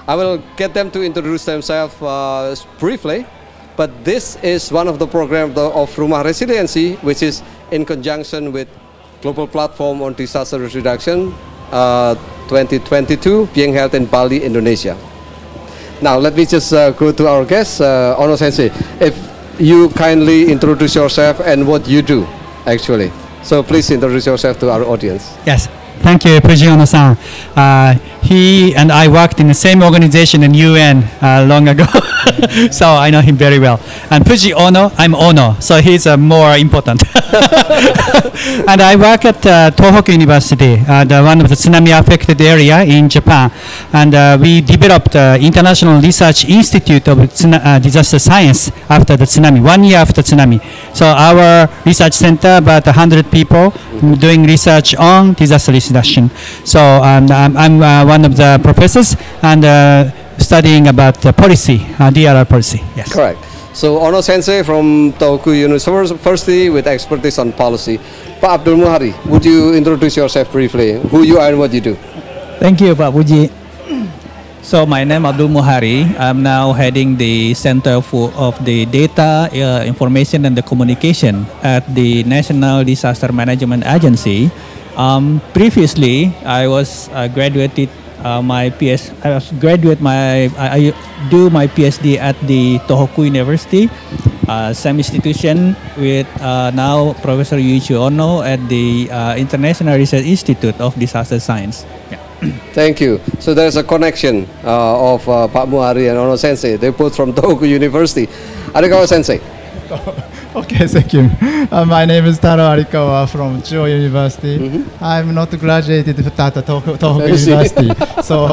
I will get them to introduce themselves briefly, but this is one of the programs of Rumah Resiliensi, which is in conjunction with Global Platform on Disaster Risk Reduction 2022 being held in Bali, Indonesia. Now let me just go to our guest, Ono Sensei. If you kindly introduce yourself and what you do, actually. So please introduce yourself to our audience. Yes. Thank you, Yuichi Ono-san. He and I worked in the same organization in UN long ago, so I know him very well. And Fuji Ono, I'm Ono, so he's more important. And I work at Tohoku University, one of the tsunami-affected area in Japan. And we developed International Research Institute of Disaster Science after the tsunami, 1 year after tsunami. So our research center, about 100 people doing research on disaster risk reduction. So I'm one of the professors and studying about policy, DRR policy. Yes. Correct. So Ono Sensei from Tohoku University with expertise on policy. Pak Abdul Muhari, would you introduce yourself briefly? Who you are and what you do? Thank you, Pak Puji. So my name is Abdul Muhari. I'm now heading the Center of the Data, Information and the Communication at the National Disaster Management Agency. Previously, I was graduated I do my Ph.D. at the Tohoku University, same institution with now Professor Yuichi Ono at the International Research Institute of Disaster Science. Yeah. Thank you. So there's a connection of Pak Muhari and Ono Sensei. They're both from Tohoku University. Arikawa Sensei. Okay, thank you. My name is Taro Arikawa from Chuo University. I'm not graduated at Tohoku University, so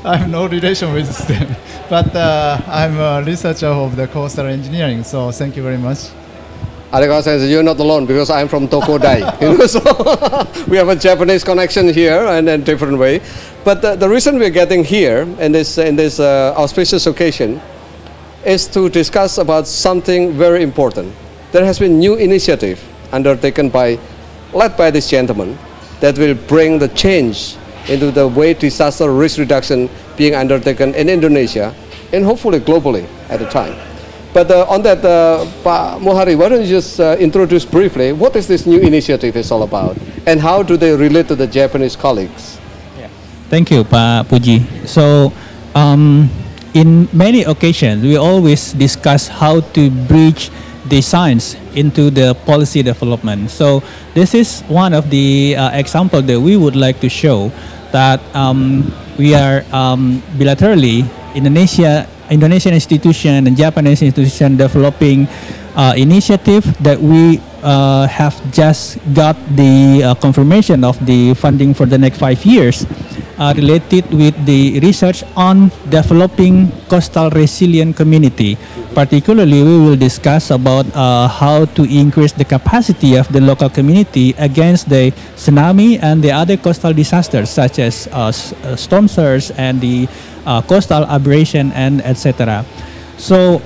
I have no relation with them. But I'm a researcher of the coastal engineering, so thank you very much. Arikawa Sensei, you're not alone because I'm from Tokodai. So we have a Japanese connection here and in different way. But the reason we're getting here in this auspicious occasion is to discuss about something very important. There has been new initiative undertaken led by this gentleman that will bring the change into the way disaster risk reduction being undertaken in Indonesia and hopefully globally at the time. But on that, Pak Muhari, why don't you just introduce briefly what is this new initiative is all about and how do they relate to the Japanese colleagues? Yeah. Thank you, Pak Puji. So, in many occasions, we always discuss how to bridge the science into the policy development. So this is one of the examples that we would like to show that we are bilaterally Indonesian institution and Japanese institution developing initiative that we have just got the confirmation of the funding for the next 5 years. Related with the research on developing coastal resilient community. Particularly, we will discuss about how to increase the capacity of the local community against the tsunami and the other coastal disasters such as storm surge and the coastal abrasion and etc. So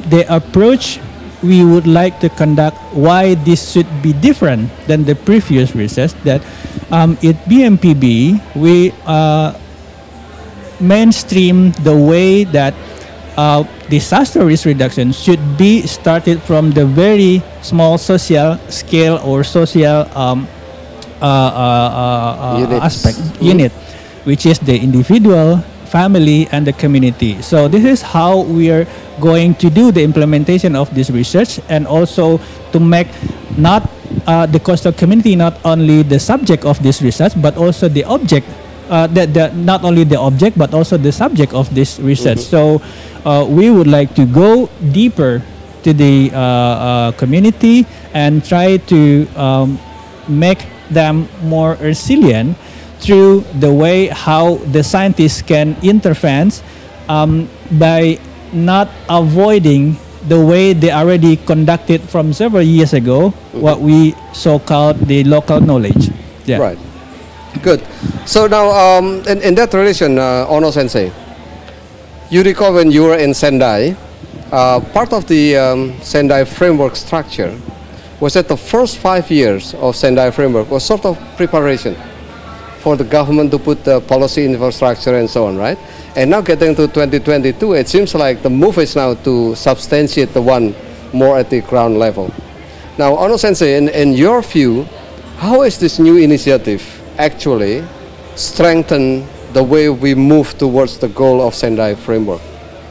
the approach we would like to conduct, why this should be different than the previous research, that at BNPB we mainstream the way that disaster risk reduction should be started from the very small social scale or social unit, which is the individual, family, and the community. So this is how we are going to do the implementation of this research, and also to make not the coastal community not only the subject of this research, but also the object, not only the object, but also the subject of this research. So we would like to go deeper to the community and try to make them more resilient through the way how the scientists can intervene by not avoiding the way they already conducted from several years ago, what we so-called the local knowledge. Yeah. Right. Good. So now, in that relation, Ono Sensei, you recall when you were in Sendai, part of the Sendai framework structure was that the first 5 years of Sendai framework was sort of preparation for the government to put the policy infrastructure and so on, right? And now getting to 2022, it seems like the move is now to substantiate the one more at the ground level. Now, Ono Sensei, in your view, how is this new initiative actually strengthen the way we move towards the goal of Sendai framework?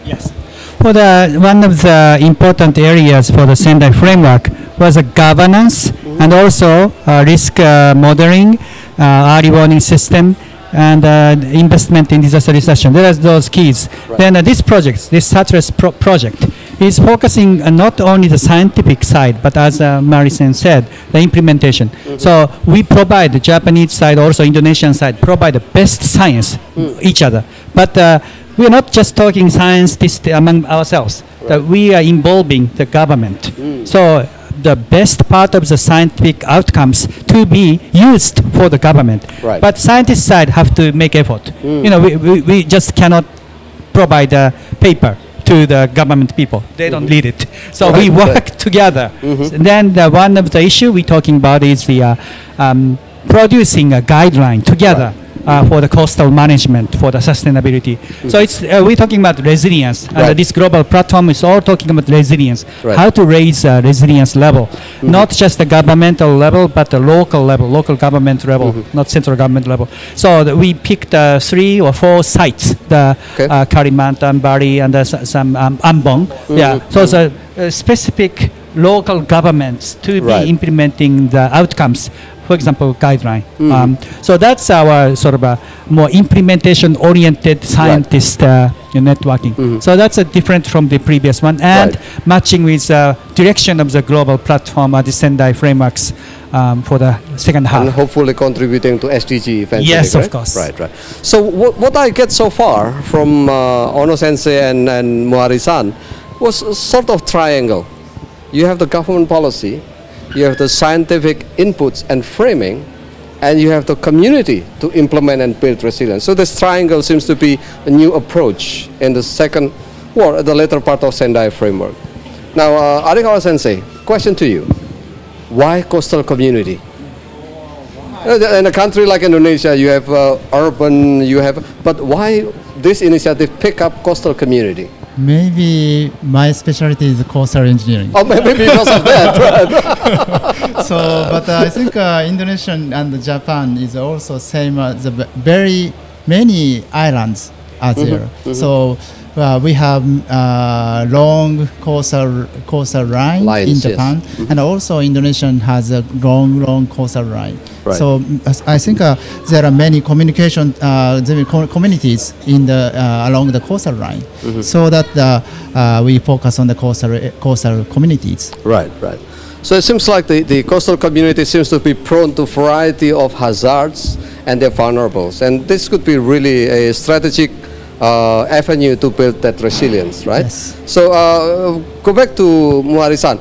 Yes. For one of the important areas for the Sendai framework was governance and also risk modeling, early warning system, and investment in disaster recession. There are those keys. Right. Then this project, this SATRES project, is focusing not only the scientific side, but as Marisen said, the implementation. So we provide the Japanese side, also Indonesian side, provide the best science each other. But we are not just talking science among ourselves. That we are involving the government. So the best part of the scientific outcomes to be used for the government. Right. But scientist side have to make effort. You know, we just cannot provide a paper to the government people. They don't need it. So we work together. Then one of the issue we're talking about is the producing a guideline together. For the coastal management, for the sustainability. So it's we're talking about resilience. And this global platform is all talking about resilience. How to raise resilience level. Not just the governmental level, but the local level, local government level, not central government level. So we picked 3 or 4 sites, the Kalimantan, Bali, and some Ambon. Yeah. So it's specific local governments to be implementing the outcomes. For example, guideline. So that's our sort of a more implementation-oriented scientist networking. So that's different from the previous one, and matching with direction of the global platform, the Sendai frameworks for the second half. And hopefully contributing to SDG eventually. Yes, right? of course. Right. So what I get so far from Ono Sensei and Muhari-san was a sort of triangle. You have the government policy, you have the scientific inputs and framing, and you have the community to implement and build resilience. So this triangle seems to be a new approach in the second, or the later part of Sendai framework. Now, Arikawa Sensei, question to you. Why coastal community? In a country like Indonesia, you have urban, but why this initiative pick up coastal community? Maybe my specialty is coastal engineering. Oh, maybe because of that, right? So, but I think Indonesia and Japan is also same. The very many islands are there. So we have long coastal line in Japan, and also Indonesia has a long coastal line. Right. So I think there are many communication communities in the along the coastal line, so that we focus on the coastal communities. Right. So it seems like the coastal community seems to be prone to variety of hazards and their vulnerables, and this could be really a strategic avenue to build that resilience, right? Yes. So go back to Muhari-san.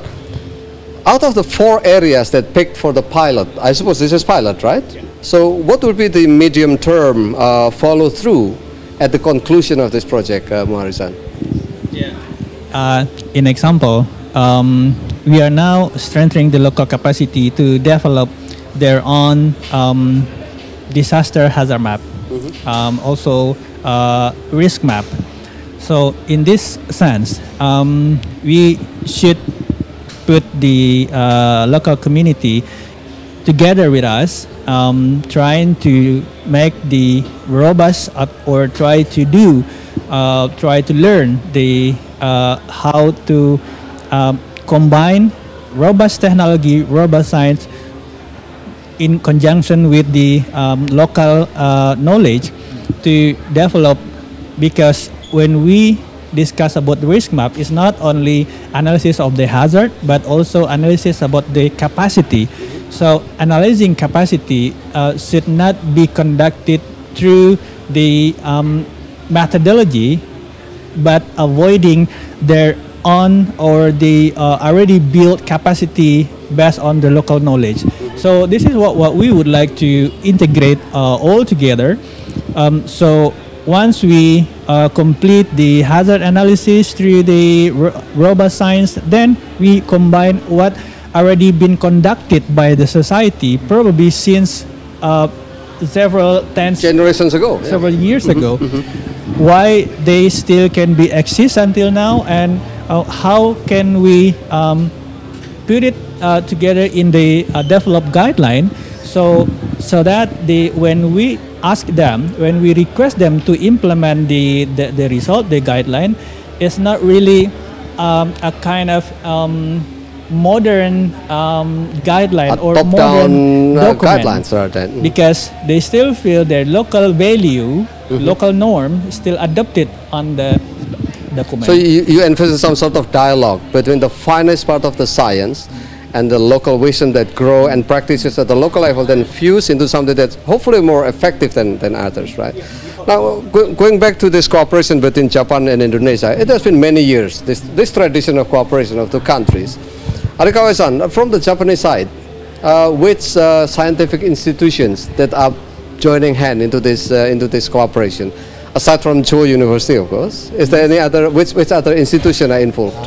Out of the 4 areas that picked for the pilot, I suppose this is pilot, right? Yeah. So what would be the medium-term follow-through at the conclusion of this project, Muhari-san? Yeah. In example, we are now strengthening the local capacity to develop their own disaster hazard map, also risk map. So in this sense, we should put the local community together with us, trying to make the robust or try to learn the how to combine robust technology, robust science in conjunction with the local knowledge to develop, because when we discuss about the risk map, it's not only analysis of the hazard but also analysis about the capacity. So analyzing capacity should not be conducted through the methodology, but avoiding their own or the already built capacity based on the local knowledge. So this is what we would like to integrate all together. So once we complete the hazard analysis through the robust science, then we combine what already been conducted by the society, probably since several tens, generations ago, several years ago, why they still can be exist until now, and how can we put it together in the developed guideline, so that when we ask them, when we request them to implement the result, the guideline, it's not really a kind of modern guideline or modern document, guidelines, right? because they still feel their local value, local norm is still adopted on the document. So you envisage some sort of dialogue between the finest part of the science and the local wisdom that grow and practices at the local level, then fuse into something that's hopefully more effective than others, right? Now, going back to this cooperation between Japan and Indonesia, it has been many years, this tradition of cooperation of two countries. Arikawa-san, from the Japanese side, which scientific institutions that are joining hand into this cooperation, aside from Chuo University, of course, is there any other, which other institution are involved?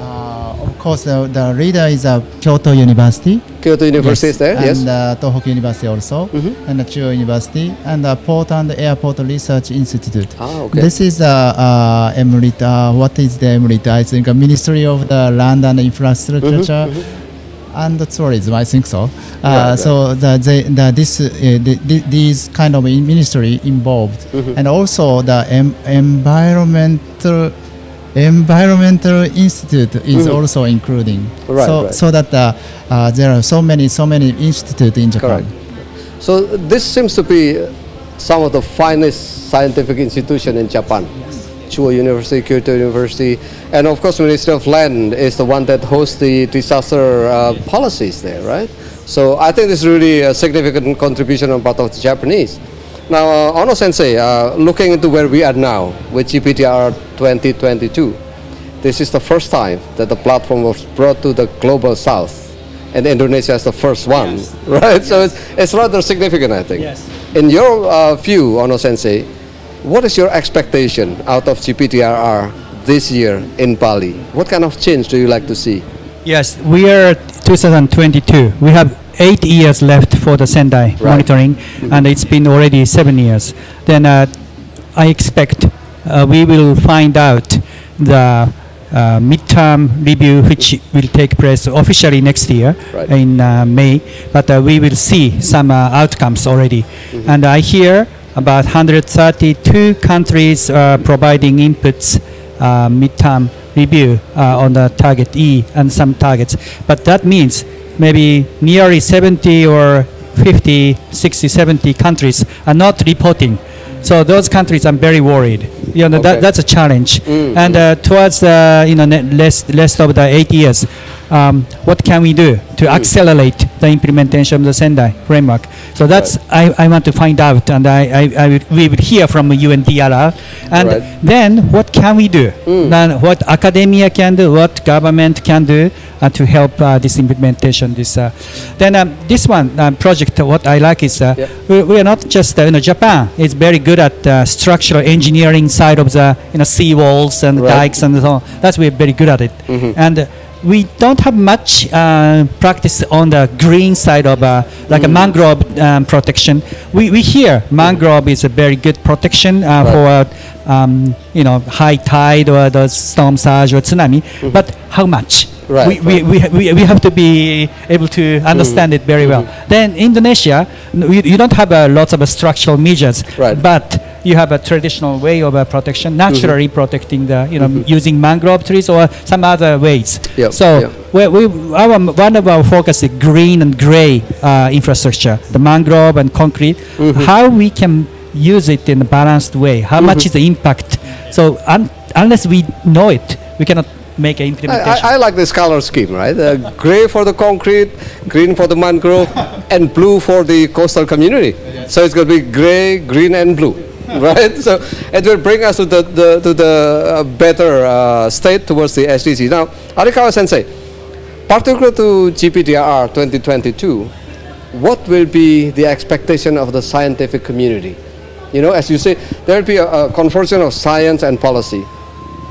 Of course, the leader is Kyoto University. Kyoto University is there, yes. And Tohoku University also, and the Chuo University, and the Port and Airport Research Institute. Okay. This is EMRIT, what is the EMRIT? I think a Ministry of the Land and Infrastructure and the Tourism, I think so. So these kind of ministry involved, and also the Environmental Institute is also including. So that there are so many institutes in Japan. Correct. So this seems to be some of the finest scientific institution in Japan. Chuo University, Kyoto University, and of course Ministry of Land is the one that hosts the disaster policies there, right? So I think this is really a significant contribution on part of the Japanese. Now, Ono Sensei, looking into where we are now with GPTR 2022, this is the first time that the platform was brought to the global south, and Indonesia is the first one, right? So it's rather significant, I think. Yes. In your view, Ono Sensei, what is your expectation out of GPTRR this year in Bali? What kind of change do you like to see? Yes, we are 2022. We have 8 years left for the Sendai monitoring, and it's been already 7 years. Then I expect we will find out the midterm review, which will take place officially next year in May, but we will see some outcomes already. And I hear about 132 countries providing inputs midterm review on the target E and some targets. But that means maybe nearly 70 or 50, 60, 70 countries are not reporting. So those countries, I'm very worried. You know, that's a challenge. And towards less of the 8 years, what can we do to accelerate the implementation of the Sendai framework? So that's I want to find out, and we will hear from UNDRR. And then what can we do? Then what academia can do, what government can do to help this implementation. Then this one project, what I like is we are not just Japan is very good at structural engineering side of the sea walls and dikes and so on. That's we're very good at it. And we don't have much practice on the green side of like a mangrove protection. We hear mangrove is a very good protection for high tide or the storm surge or tsunami, but how much? We have to be able to understand it very well. Then Indonesia, you don't have lots of structural measures, but you have a traditional way of protection, naturally protecting the using mangrove trees or some other ways. So one of our focus is green and gray infrastructure, the mangrove and concrete. How we can use it in a balanced way? How much is the impact? So unless we know it, we cannot make an implementation. I like this color scheme, right? Gray for the concrete, green for the mangrove, and blue for the coastal community. So it's going to be gray, green, and blue, right? So it will bring us to the better state towards the SDG. Now, Arikawa Sensei, particular to GPTR 2022, what will be the expectation of the scientific community? As you say, there will be a conversion of science and policy.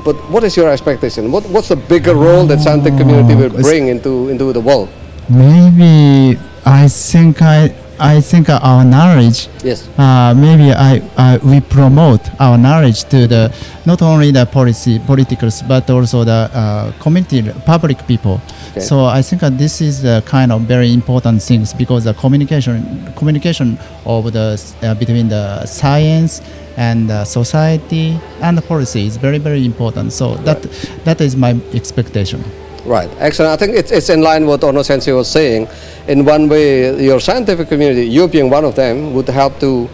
But what is your expectation? What's the bigger role that scientific community will bring into the world? Maybe I think I think our knowledge. Yes. Maybe we promote our knowledge to the not only the politicals but also the community, public people. Okay. So I think this is the kind of very important things because the communication of the between the science and society and the policy is very, very important. So that is my expectation. Right, excellent. I think it's in line with what Ono Sensei was saying. In one way, your scientific community, you being one of them, would help to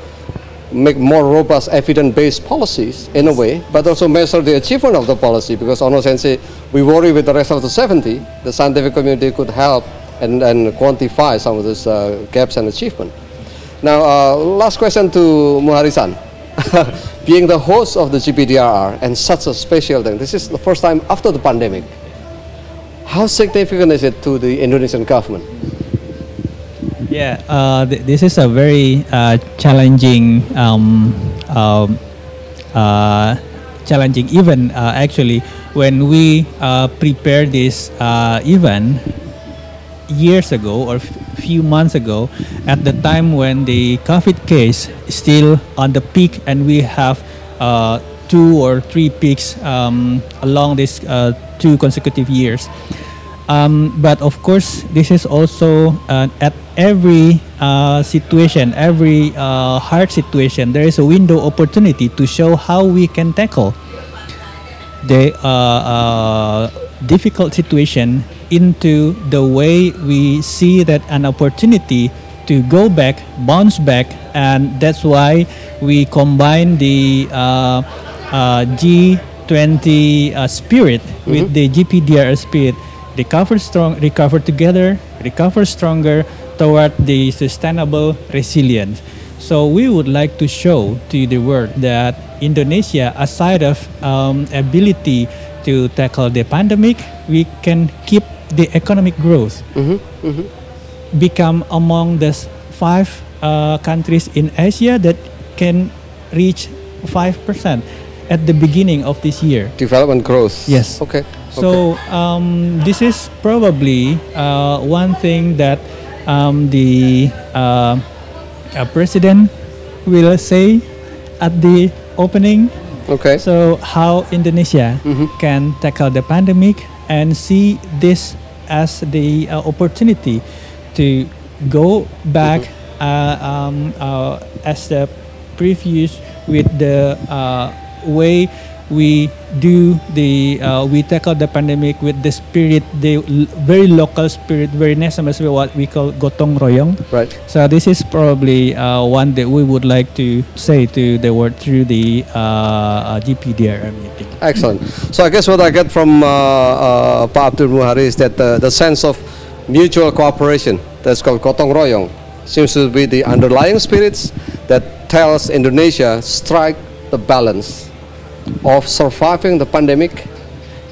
make more robust evidence-based policies in a way, but also measure the achievement of the policy, because Ono Sensei, we worry with the rest of the 70, the scientific community could help and quantify some of these gaps and achievement. Now, last question to Muhari-san. Being the host of the GPDRR and such a special thing, this is the first time after the pandemic. How significant is it to the Indonesian government? Yeah, this is a very challenging, challenging event. Actually, when we prepared this event years ago or few months ago, at the time when the COVID case is still on the peak, and we have 2 or 3 peaks along this 2 consecutive years. But of course, this is also at every situation, every hard situation, there is a window opportunity to show how we can tackle the difficult situation into the way we see that an opportunity to go back, bounce back, and that's why we combine the G20 spirit with the GPDR spirit. Recover strong, recover together, recover stronger toward the sustainable resilience. So we would like to show to the world that Indonesia, aside of ability to tackle the pandemic, we can keep the economic growth, become among the 5 countries in Asia that can reach 5% at the beginning of this year. Development growth. Yes. Okay. So this is probably one thing that the president will say at the opening. Okay. So how Indonesia can tackle the pandemic and see this as the opportunity to go back as the previous with the way we do the we tackle the pandemic with the spirit, the very local spirit, very national spirit, what we call gotong royong. Right. So this is probably one that we would like to say to the world through the GPDR meeting. Excellent. So I guess what I get from Abdul Muhari is that the sense of mutual cooperation, that's called gotong royong, seems to be the underlying spirits that tells Indonesia strike the balance of surviving the pandemic,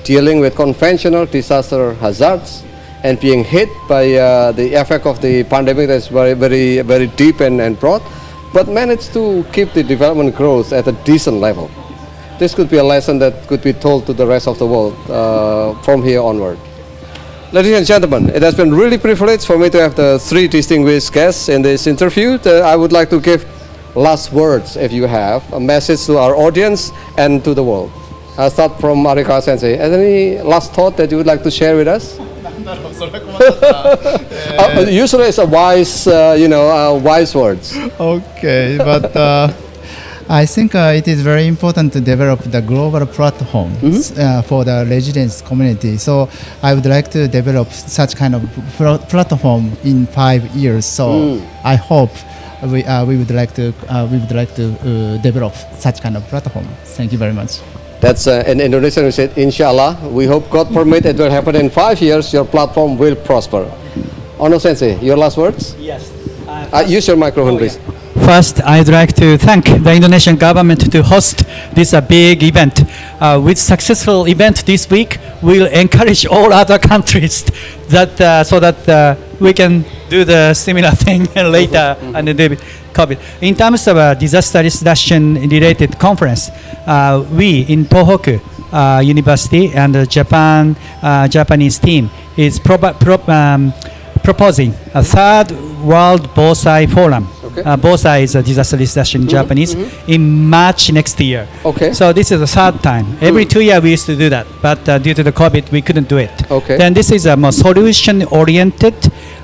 dealing with conventional disaster hazards, and being hit by the effect of the pandemic that's very, very, very deep and broad, but managed to keep the development growth at a decent level. This could be a lesson that could be told to the rest of the world from here onward. Ladies and gentlemen, it has been really privileged for me to have the 3 distinguished guests in this interview. I would like to give last words, if you have, a message to our audience and to the world. I'll start from Arikawa Sensei. Any last thought that you would like to share with us? Usually it's a wise, wise words. Okay, but I think it is very important to develop the global platform for the residence community. So I would like to develop such kind of platform in 5 years. So I hope we would like to develop such kind of platform. Thank you very much. That's in Indonesian we said, Inshallah. We hope God permit it will happen in 5 years. Your platform will prosper. Ono Sensei, your last words? Yes. Use your microphone, please. First, I'd like to thank the Indonesian government to host this big event. With successful event this week, we'll encourage all other countries that so that we can do the similar thing later and the COVID. In terms of a disaster reduction related conference, we in Tohoku University and the Japanese team is proposing a third World Bosai Forum. Okay. Bosai is a disaster risk session in Japanese in March next year. Okay. So this is the third time. Every 2 years we used to do that, but due to the COVID, we couldn't do it. Okay. Then this is a more solution-oriented,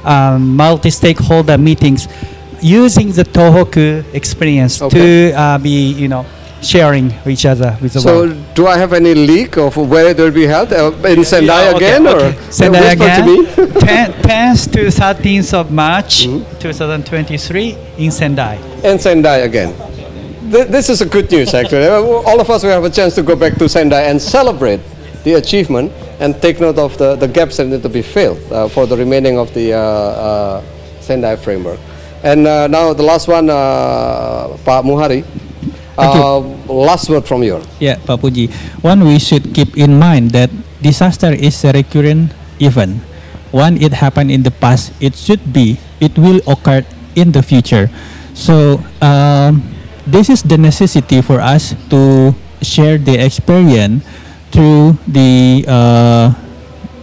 multi-stakeholder meetings using the Tohoku experience to be, sharing with each other with the So, world. do I have any leak of where it will be held? In Sendai again, or Sendai whisper to me? again. 10th to 13th of March 2023 in Sendai. And Sendai again. This is a good news, actually. All of us will have a chance to go back to Sendai and celebrate the achievement and take note of the gaps that need to be filled for the remaining of the Sendai framework. And now the last one, Pak Muhari. Last word from you. Yeah, Pak Puji. One, we should keep in mind that disaster is a recurrent event. When it happened in the past, it will occur in the future. So this is the necessity for us to share the experience through the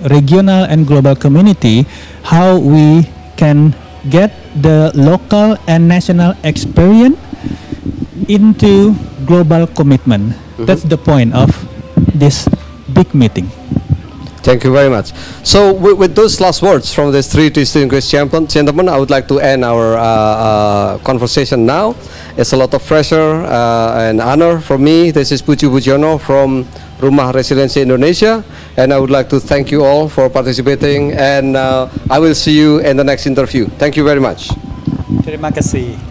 regional and global community, how we can get the local and national experience into global commitment. That's the point of this big meeting. Thank you very much. So with those last words from these three distinguished gentlemen, I would like to end our conversation now. It's a lot of pressure and honor for me. This is Yuichi Ono from Rumah Resiliensi Indonesia, and I would like to thank you all for participating, and I will see you in the next interview. Thank you very much. Terima kasih.